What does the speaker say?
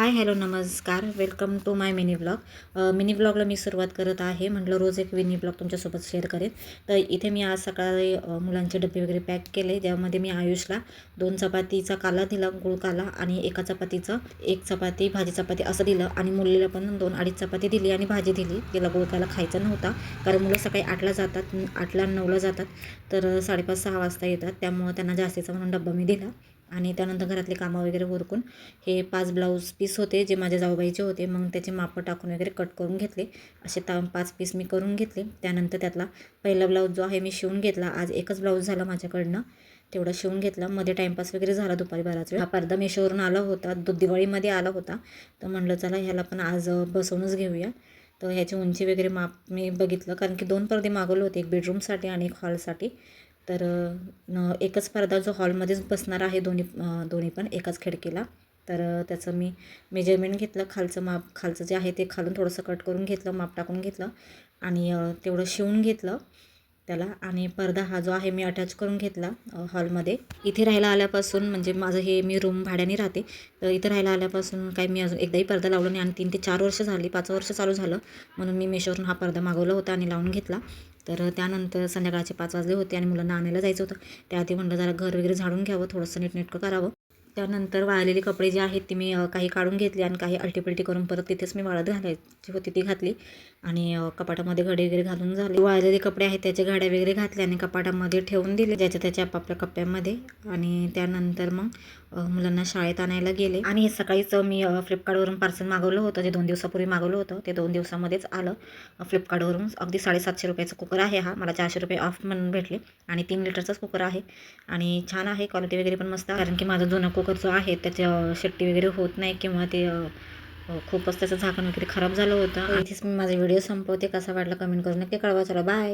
हाय hello नमस्कार, welcome to my mini blog. Mini ब्लॉगला मी सुरुवात करत आहे. म्हटलं रोज एक मिनी ब्लॉग तुमच्यासोबत शेअर करेन. तर इथे मी आज सकाळी मुलांचे डबे वगैरे पॅक केले, ज्यामध्ये मी आयुषला 2 चपातीचा काला दिला, गुळ काला, आणि एका चपातीचं 1 चपाती भाजी चपाती असं दिलं, आणि मुलीला पण 2-2.5 चपाती दिली आणि भाजी दिली. तिला गुळ काला खायचा नव्हता, कारण मुलं सकाळी 8ला जातात, 8ला 9ला जातात, तर 5:30-6 वाजता येतात, त्यामुळं त्यांना जास्तीचा म्हणून डब्बा मी दिला. आणि त्यानंतर घरातले कामं वगैरे उरकून हे 5 ब्लाऊज पीस होते जे माझ्या जाऊबाईचे होते, मग त्याचे मापं टाकून वगैरे कट करून घेतले. असे 5 पीस मी करून घेतले. त्यानंतर त्यातला पहिला ब्लाऊज जो आहे मी शिवून घेतला. आज एकच ब्लाऊज झाला माझ्याकडनं, तेवढं शिवून घेतला. मध्ये टाईमपास वगैरे झाला दुपारी बराच वेळ. हा पडदा मेशोवरून आला होता, दिवाळीमध्ये आला होता, तर म्हटलं चला ह्याला पण आज बसवूनच घेऊया. तर ह्याची उंची वगैरे माप मी बघितलं, कारण की 2 पडदे मागवले होते, एक बेडरूमसाठी आणि एक हॉलसाठी. तर एकच पडदा जो हॉलमध्येच बसणार आहे, दोन्ही पण एकाच खिडकीला. तर त्याचं मी मेजरमेंट घेतलं, खालचं माप, खालचं जे आहे ते खालून थोडंसं कट करून घेतलं, माप टाकून घेतलं, आणि तेवढं शिवून घेतलं त्याला. आणि पडदा हा जो आहे मी अटॅच करून घेतला हॉलमध्ये. इथे राहायला आल्यापासून, म्हणजे माझं हे मी रूम भाड्याने राहते, तर इथं राहायला आल्यापासून काही मी अजून एकदाही पडदा लावला नाही, आणि 3 ते 4 वर्ष झाली, 5 वर्ष चालू झालं, म्हणून मी मेशोवरून हा पडदा मागवला होता आणि लावून घेतला. तर त्यानंतर संध्याकाळचे 5 वाजले होते आणि मुलांना आणायला जायचं होतं. त्याआधी म्हटलं जरा घर वगैरे झाडून घ्यावं, थोडंसं नीटनेटकं करावं. त्यानंतर वाळलेले कपडे जे आहेत ते मी काही काढून घेतले, आणि काही अलटीपलटी करून परत तिथेच मी वाळत घालायची होती ती घातली, आणि कपाटामध्ये घडी वगैरे घालून झाले. वाळलेले कपडे आहेत त्याचे घड्या वगैरे घातले आणि कपाटामध्ये ठेवून दिले, ज्याच्या त्याच्या आपापल्या कप्प्यामध्ये. आणि त्यानंतर मग मुलांना शाळेत आणायला गेले. आणि सकाळीच मी फ्लिपकार्टवरून पार्सल मागवलं होतं, जे 2 दिवसापूर्वी मागवलं होतं, ते 2 दिवसामध्येच आलं फ्लिपकार्टवरून. अगदी 750 रुपयाचा कुकर आहे हा, मला 400 रुपये ऑफ म्हणून भेटले, आणि 3 लिटरचाच कुकर आहे, आणि छान आहे, क्वालिटी वगैरे पण मस्त. कारण की माझा जुना कुकर जो आहे त्याच्या शेट्टी वगैरे होत नाही, किंवा ते खूपच त्याचं झाकण वगैरे खराब झालं होतं. इथेच मी माझा व्हिडिओ संपवते. कसा वाटला कमेंट करून नक्की कळवा. चला बाय.